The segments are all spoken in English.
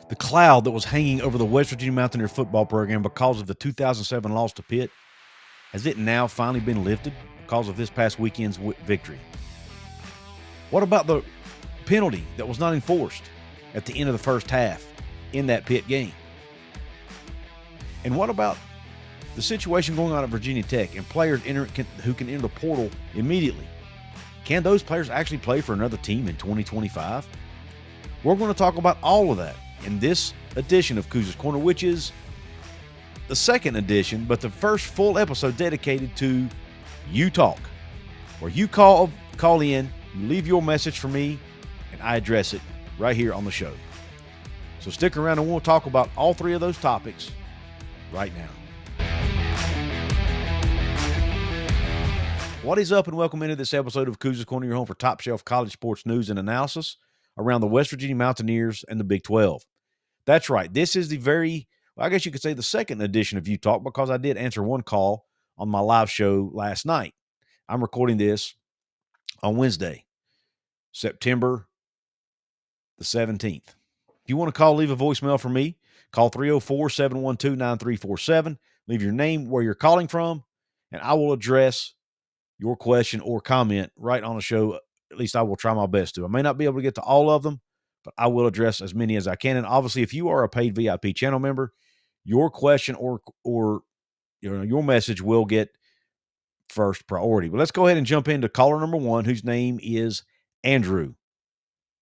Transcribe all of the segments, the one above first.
The cloud that was hanging over the West Virginia Mountaineer football program because of the 2007 loss to Pitt, has it now finally been lifted because of this past weekend's victory? What about the penalty that was not enforced at the end of the first half in that Pitt game? And what about the situation going on at Virginia Tech and players who can enter the portal immediately? Can those players actually play for another team in 2025? We're going to talk about all of that in this edition of Couz's Corner, which is the second edition, but the first full episode dedicated to You Talk, where you call in, you leave your message for me, and I address it right here on the show. So stick around and we'll talk about all three of those topics right now. What is up, and welcome into this episode of Couz's Corner, your home for top shelf college sports news and analysis around the West Virginia Mountaineers and the Big 12. That's right. This is I guess you could say the second edition of You Talk, because I did answer one call on my live show last night. I'm recording this on Wednesday, September the 17th. If you want to call, leave a voicemail for me. Call 304-712-9347. Leave your name, where you're calling from, and I will address your question or comment right on the show. At least I will try my best to. I may not be able to get to all of them, but I will address as many as I can. And obviously, if you are a paid VIP channel member, your question or your message will get first priority. But let's go ahead and jump into caller number one, whose name is Andrew.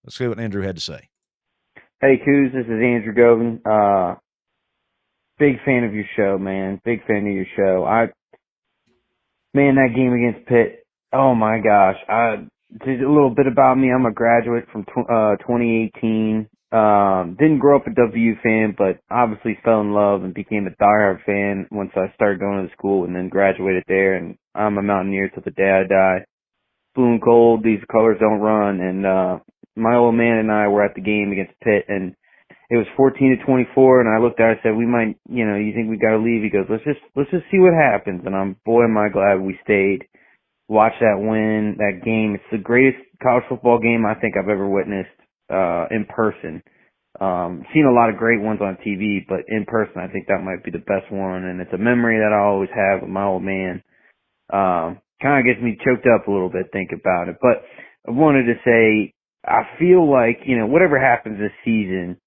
Let's see what Andrew had to say. Hey, Couz, this is Andrew Govan. Big fan of your show, man. Big fan of your show. Man, that game against Pitt, oh my gosh. Just a little bit about me. I'm a graduate from 2018. Didn't grow up a WVU fan, but obviously fell in love and became a diehard fan once I started going to school and then graduated there. And I'm a Mountaineer till the day I die. Blue and gold, these colors don't run. And my old man and I were at the game against Pitt, and it was 14-24, and I looked at it and said, we might, you think we got to leave? He goes, let's just see what happens. And boy, am I glad we stayed. Watch that win, that game. It's the greatest college football game I think I've ever witnessed in person. Seen a lot of great ones on TV, but in person I think that might be the best one, and it's a memory that I always have with my old man. Kind of gets me choked up a little bit thinking about it. But I wanted to say, I feel like, whatever happens this season,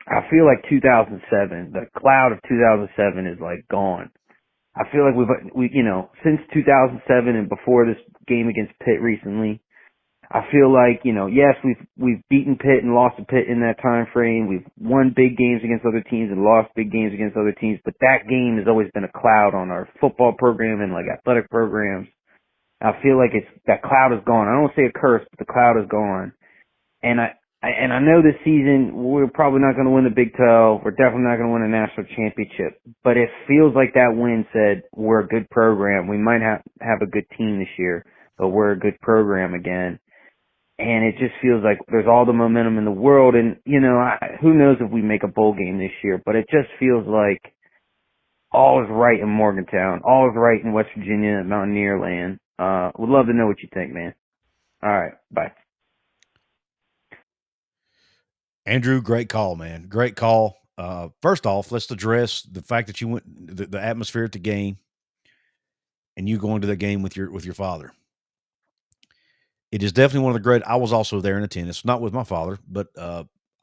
I feel like 2007, the cloud of 2007 is like gone. I feel like we since 2007 and before this game against Pitt recently, I feel like, yes, we've beaten Pitt and lost to Pitt in that time frame. We've won big games against other teams and lost big games against other teams, but that game has always been a cloud on our football program and like athletic programs. I feel like that cloud is gone. I don't want to say a curse, but the cloud is gone. And I know this season we're probably not going to win the Big 12. We're definitely not going to win a national championship. But it feels like that win said we're a good program. We might have a good team this year, but we're a good program again. And it just feels like there's all the momentum in the world. And, who knows if we make a bowl game this year, but it just feels like all is right in Morgantown. All is right in West Virginia, Mountaineer land. Would love to know what you think, man. All right. Bye. Andrew, great call, man. Great call. First off, let's address the fact that you went the atmosphere at the game and you going to the game with your father. It is definitely one of the great. I was also there in attendance, not with my father, but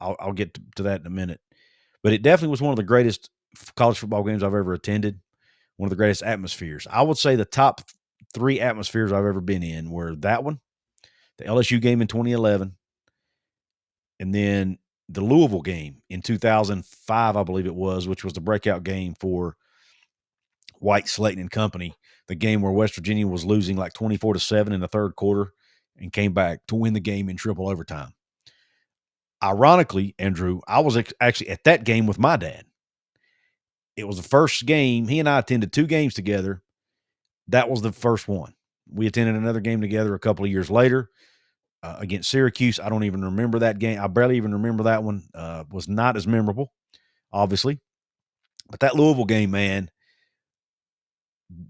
I'll get to that in a minute. But it definitely was one of the greatest college football games I've ever attended. One of the greatest atmospheres. I would say the top three atmospheres I've ever been in were that one, the LSU game in 2011, and then the Louisville game in 2005, I believe it was, which was the breakout game for White, Slayton, and company, the game where West Virginia was losing like 24-7 in the third quarter and came back to win the game in triple overtime. Ironically, Andrew, I was actually at that game with my dad. It was the first game. He and I attended two games together. That was the first one. We attended another game together a couple of years later. Against Syracuse. I don't even remember that game. I barely even remember that one. Was not as memorable, obviously. But that Louisville game, man,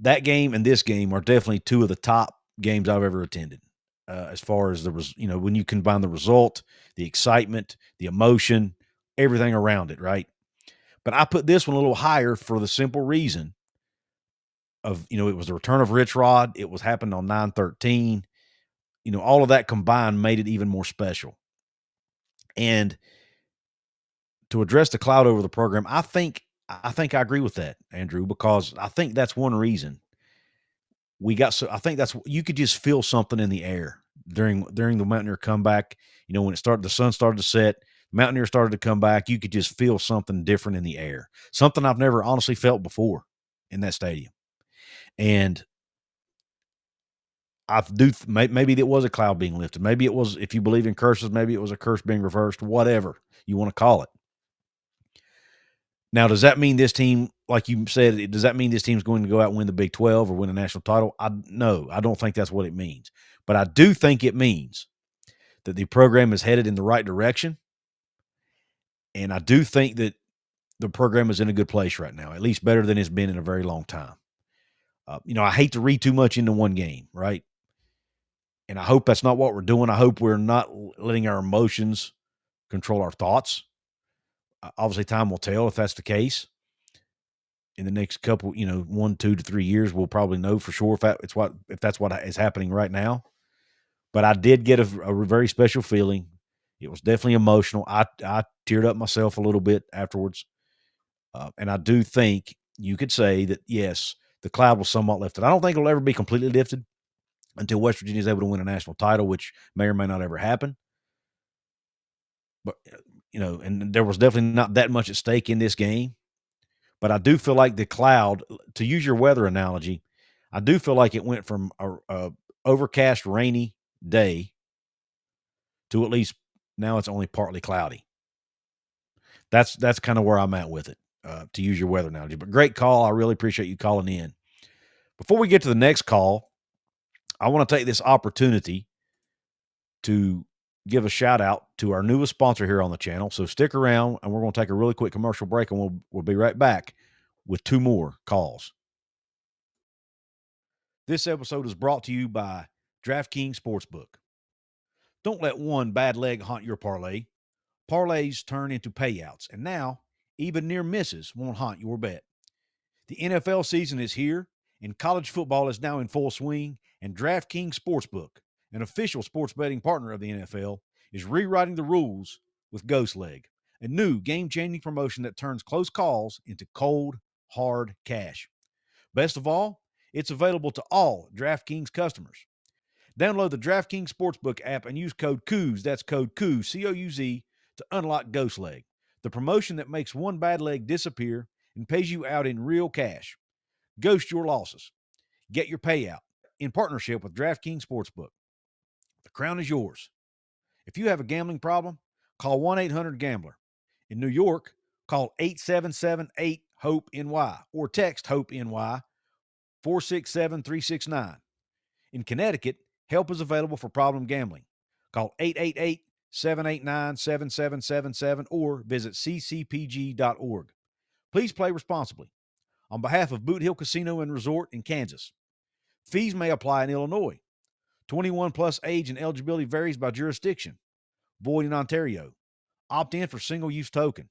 that game and this game are definitely two of the top games I've ever attended. As far as when you combine the result, the excitement, the emotion, everything around it, right? But I put this one a little higher for the simple reason of, it was the return of Rich Rod. It was happened on 9/13. All of that combined made it even more special. And to address the cloud over the program, I think I agree with that, Andrew, because I think that's one reason I think that's, you could just feel something in the air during the Mountaineer comeback. When the sun started to set, Mountaineers started to come back. You could just feel something different in the air, something I've never honestly felt before in that stadium. And maybe it was a cloud being lifted. Maybe it was, if you believe in curses, maybe it was a curse being reversed, whatever you want to call it. Now, does that mean this team, like you said, does that mean this team's going to go out and win the Big 12 or win a national title? No, I don't think that's what it means. But I do think it means that the program is headed in the right direction. And I do think that the program is in a good place right now, at least better than it's been in a very long time. I hate to read too much into one game, right? And I hope that's not what we're doing. I hope we're not letting our emotions control our thoughts. Obviously, time will tell if that's the case. In the next couple, 1, 2 to 3 years, we'll probably know for sure if that's what is happening right now. But I did get a very special feeling. It was definitely emotional. I teared up myself a little bit afterwards. And I do think you could say that, yes, the cloud was somewhat lifted. I don't think it'll ever be completely lifted until West Virginia is able to win a national title, which may or may not ever happen. But, and there was definitely not that much at stake in this game. But I do feel like the cloud, to use your weather analogy, I do feel like it went from a overcast, rainy day to at least now it's only partly cloudy. That's kind of where I'm at with it, to use your weather analogy. But great call. I really appreciate you calling in. Before we get to the next call, I want to take this opportunity to give a shout out to our newest sponsor here on the channel. So stick around, and we're going to take a really quick commercial break, and we'll be right back with 2 more calls. This episode is brought to you by DraftKings Sportsbook. Don't let one bad leg haunt your parlay. Parlays turn into payouts, and now even near misses won't haunt your bet. The NFL season is here, and college football is now in full swing, and DraftKings Sportsbook, an official sports betting partner of the NFL, is rewriting the rules with Ghost Leg, a new game-changing promotion that turns close calls into cold, hard cash. Best of all, it's available to all DraftKings customers. Download the DraftKings Sportsbook app and use code Couz, that's code Couz, C-O-U-Z, to unlock Ghost Leg, the promotion that makes one bad leg disappear and pays you out in real cash. Ghost your losses. Get your payout in partnership with DraftKings Sportsbook. The crown is yours. If you have a gambling problem, call 1-800-GAMBLER. In New York, call 877-8-HOPE-NY or text HOPE-NY 467-369. In Connecticut, help is available for problem gambling. Call 888-789-7777 or visit ccpg.org. Please play responsibly. On behalf of Boot Hill Casino and Resort in Kansas. Fees may apply in Illinois. 21 plus age and eligibility varies by jurisdiction. Void in Ontario. Opt in for single-use token.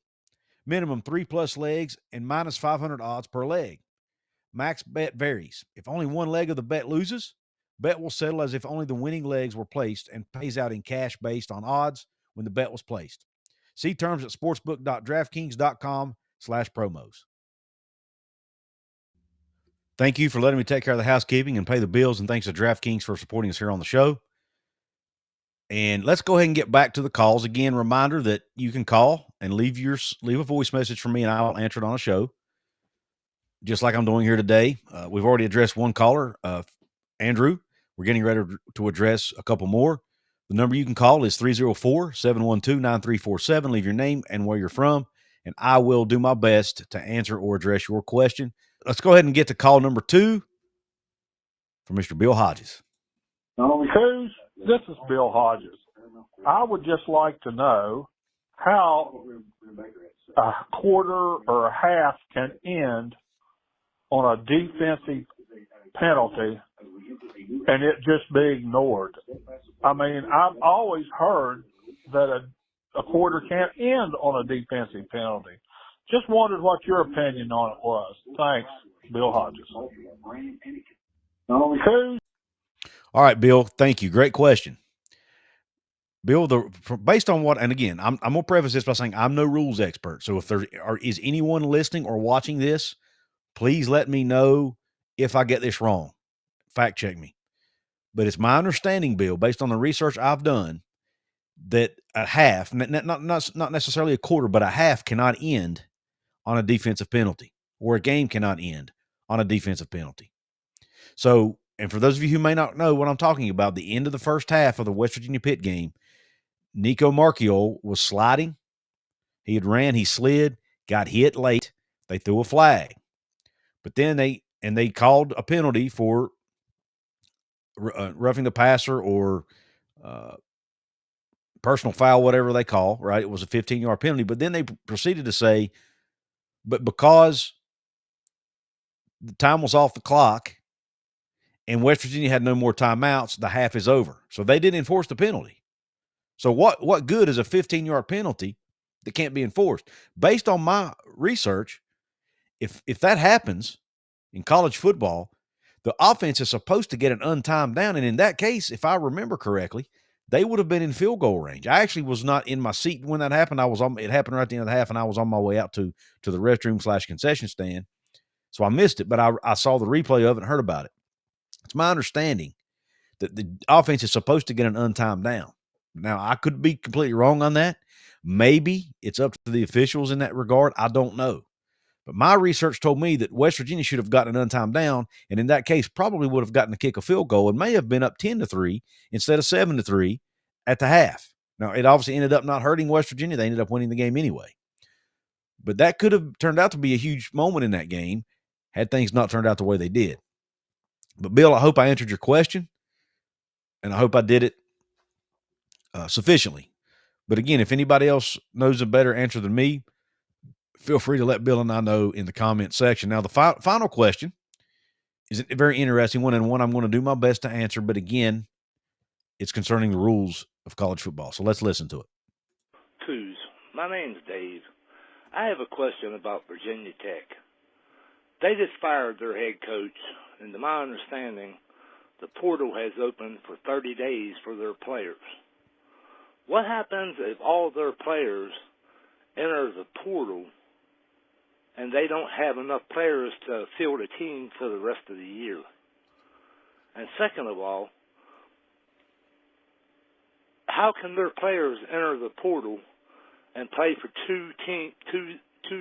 Minimum 3+ legs and minus 500 odds per leg. Max bet varies. If only one leg of the bet loses, bet will settle as if only the winning legs were placed and pays out in cash based on odds when the bet was placed. See terms at sportsbook.draftkings.com/promos. Thank you for letting me take care of the housekeeping and pay the bills, and thanks to DraftKings for supporting us here on the show. And let's go ahead and get back to the calls. Again, reminder that you can call and leave a voice message for me, and I'll answer it on a show, just like I'm doing here today. We've already addressed one caller, Andrew. We're getting ready to address a couple more. The number you can call is 304-712-9347. Leave your name and where you're from, and I will do my best to answer or address your question. Let's go ahead and get to call number 2 from Mr. Bill Hodges. Couz, this is Bill Hodges. I would just like to know how a quarter or a half can end on a defensive penalty and it just be ignored. I mean, I've always heard that a quarter can't end on a defensive penalty. Just wondered what your opinion on it was. Thanks, Bill Hodges. Couz? All right, Bill. Thank you. Great question. Bill, based on what, and again, I'm going to preface this by saying I'm no rules expert. So if is anyone listening or watching this, please let me know if I get this wrong. Fact check me. But it's my understanding, Bill, based on the research I've done, that a half, not necessarily a quarter, but a half cannot end on a defensive penalty, or a game cannot end on a defensive penalty. So, and for those of you who may not know what I'm talking about, the end of the first half of the West Virginia Pitt game, Nico Marchiol was sliding. He slid, got hit late. They threw a flag. But then they called a penalty for roughing the passer or personal foul, whatever they call, right? It was a 15-yard penalty. But then they proceeded to say, but because the time was off the clock and West Virginia had no more timeouts, the half is over. So they didn't enforce the penalty. So what good is a 15-yard penalty that can't be enforced? Based on my research, if that happens in college football, the offense is supposed to get an untimed down. And in that case, if I remember correctly, they would have been in field goal range. I actually was not in my seat when that happened. It happened right at the end of the half, and I was on my way out to the restroom / concession stand. So I missed it, but I saw the replay of it and heard about it. It's my understanding that the offense is supposed to get an untimed down. Now, I could be completely wrong on that. Maybe it's up to the officials in that regard. I don't know. But my research told me that West Virginia should have gotten an untimed down, and in that case, probably would have gotten to kick a field goal and may have been up 10-3 instead of 7-3 at the half. Now, it obviously ended up not hurting West Virginia. They ended up winning the game anyway. But that could have turned out to be a huge moment in that game had things not turned out the way they did. But, Bill, I hope I answered your question, and I hope I did it sufficiently. But, again, if anybody else knows a better answer than me, feel free to let Bill and I know in the comment section. Now, the final question is a very interesting one, and one I'm going to do my best to answer. But, again, it's concerning the rules of college football. So let's listen to it. Couz, my name's Dave. I have a question about Virginia Tech. They just fired their head coach, and to my understanding, the portal has opened for 30 days for their players. What happens if all their players enter the portal and they don't have enough players to field a team for the rest of the year? And second of all, how can their players enter the portal and play for two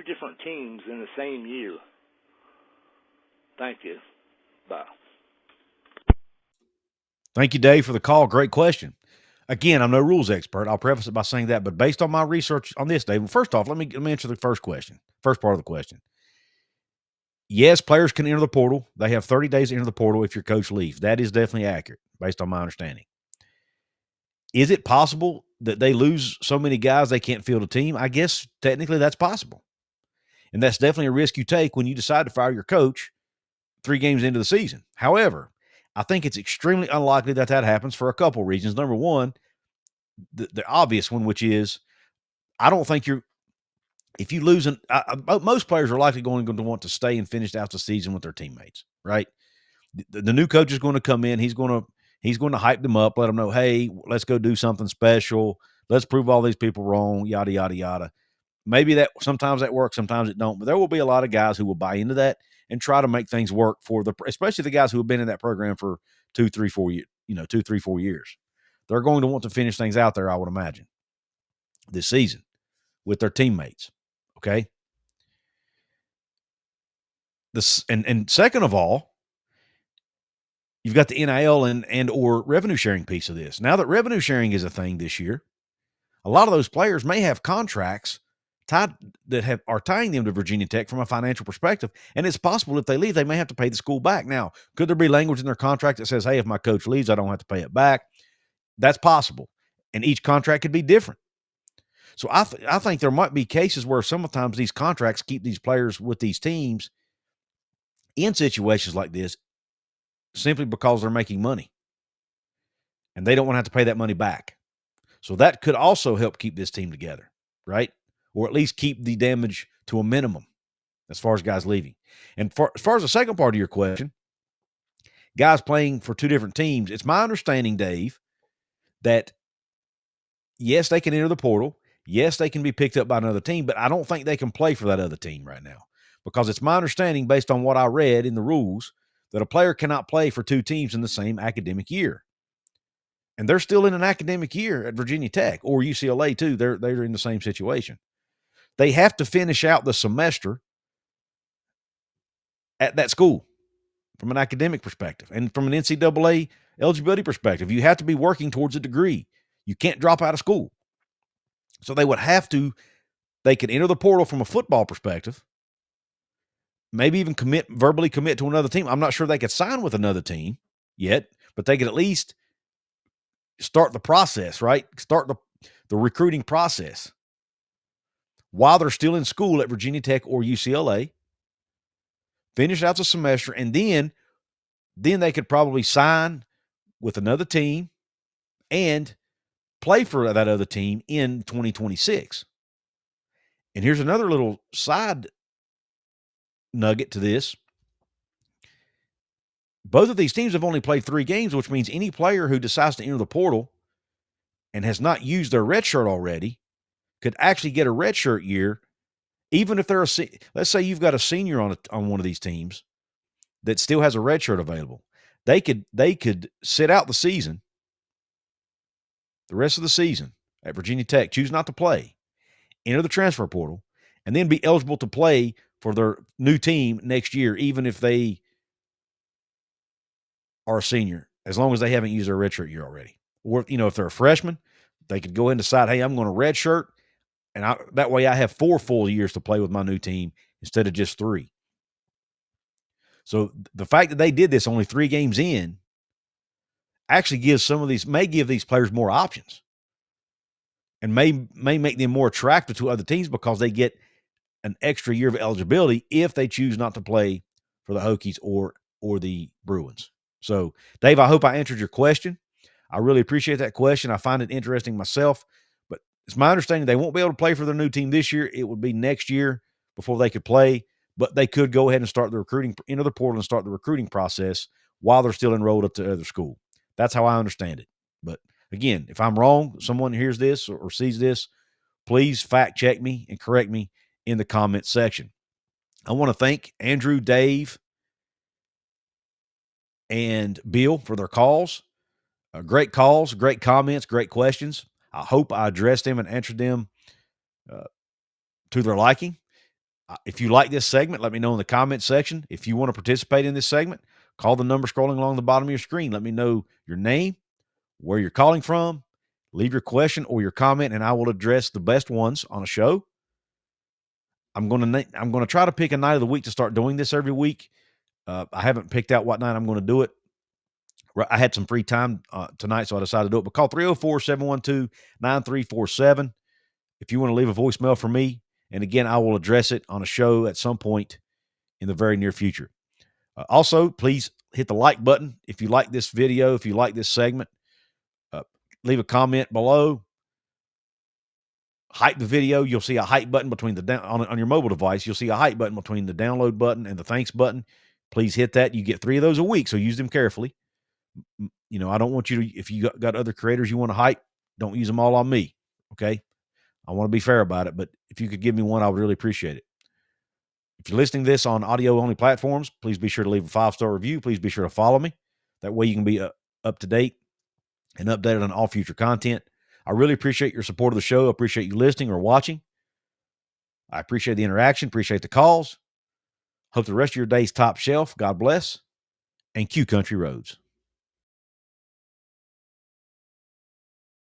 different teams in the same year? Thank you. Bye. Thank you, Dave, for the call. Great question. Again, I'm no rules expert. I'll preface it by saying that, but based on my research on this, Dave, first off, let me answer the first part of the question. Yes, players can enter the portal. They have 30 days to enter the portal if your coach leaves. That is definitely accurate based on my understanding. Is it possible that they lose so many guys they can't field a team? I guess technically that's possible. And that's definitely a risk you take when you decide to fire your coach 3 games into the season. However, I think it's extremely unlikely that happens for a couple reasons. Number one, the obvious one, which is I don't think if you lose, most players are likely going to want to stay and finish out the season with their teammates, right? The new coach is going to come in. He's going to hype them up, let them know, hey, let's go do something special. Let's prove all these people wrong, yada, yada, yada. Maybe sometimes that works, sometimes it don't. But there will be a lot of guys who will buy into that and try to make things work especially the guys who have been in that program for 2, 3, 4 years. They're going to want to finish things out there, I would imagine, this season with their teammates. Okay. And second of all, you've got the NIL and or revenue sharing piece of this. Now that revenue sharing is a thing this year, a lot of those players may have contracts are tying them to Virginia Tech from a financial perspective. And it's possible if they leave, they may have to pay the school back. Now, could there be language in their contract that says, hey, if my coach leaves, I don't have to pay it back? That's possible. And each contract could be different. So I think there might be cases where sometimes these contracts keep these players with these teams in situations like this simply because they're making money. And they don't want to have to pay that money back. So that could also help keep this team together, right? Or at least keep the damage to a minimum as far as guys leaving. And as far as the second part of your question, guys playing for two different teams, it's my understanding, Dave, that yes, they can enter the portal. Yes, they can be picked up by another team, but I don't think they can play for that other team right now, because it's my understanding, based on what I read in the rules, that a player cannot play for two teams in the same academic year. And they're still in an academic year at Virginia Tech or UCLA too. They're in the same situation. They have to finish out the semester at that school from an academic perspective, and from an NCAA eligibility perspective. You have to be working towards a degree. You can't drop out of school. So they would have to, they could enter the portal from a football perspective, maybe even verbally commit to another team. I'm not sure they could sign with another team yet, but they could at least start the process, right? Start the recruiting process while they're still in school at Virginia Tech or UCLA, finish out the semester, and then they could probably sign with another team and play for that other team in 2026. And here's another little side nugget to this. Both of these teams have only played 3 games, which means any player who decides to enter the portal and has not used their red shirt already could actually get a red shirt year, even if they're let's say you've got a senior on one of these teams that still has a red shirt available. They could sit out the season, the rest of the season at Virginia Tech, choose not to play, enter the transfer portal, and then be eligible to play for their new team next year, even if they are a senior, as long as they haven't used their redshirt year already. Or, if they're a freshman, they could go ahead and decide, hey, I'm going to redshirt, and that way I have 4 full years to play with my new team instead of just 3. So the fact that they did this only 3 games in actually may give these players more options, and may make them more attractive to other teams, because they get an extra year of eligibility if they choose not to play for the Hokies or the Bruins. So, Dave, I hope I answered your question. I really appreciate that question. I find it interesting myself, but it's my understanding they won't be able to play for their new team this year. It would be next year before they could play, but they could go ahead and start the recruiting, into the portal and start the recruiting process while they're still enrolled at the other school. That's how I understand it. But again, if I'm wrong, someone hears this or sees this, please fact check me and correct me in the comment section. I want to thank Andrew, Dave, and Bill for their calls. Great calls, great comments, great questions. I hope I addressed them and answered them to their liking. If you like this segment, let me know in the comment section. If you want to participate in this segment, call the number scrolling along the bottom of your screen. Let me know your name, where you're calling from, leave your question or your comment, and I will address the best ones on a show. I'm going to try to pick a night of the week to start doing this every week. I haven't picked out what night I'm going to do it. I had some free time tonight, so I decided to do it. But call 304-712-9347 if you want to leave a voicemail for me. And again, I will address it on a show at some point in the very near future. Also, please hit the like button if you like this video, if you like this segment. Leave a comment below. Hype the video. You'll see a hype button between on your mobile device. You'll see a hype button between the download button and the thanks button. Please hit that. You get 3 of those a week, so use them carefully. I don't want you to, if you got other creators you want to hype, don't use them all on me. Okay. I want to be fair about it, but if you could give me one, I would really appreciate it. If you're listening to this on audio only platforms, please be sure to leave a 5-star review. Please be sure to follow me. That way you can be up to date and updated on all future content. I really appreciate your support of the show. I appreciate you listening or watching. I appreciate the interaction, appreciate the calls. Hope the rest of your day's top shelf. God bless, and Q Country Roads.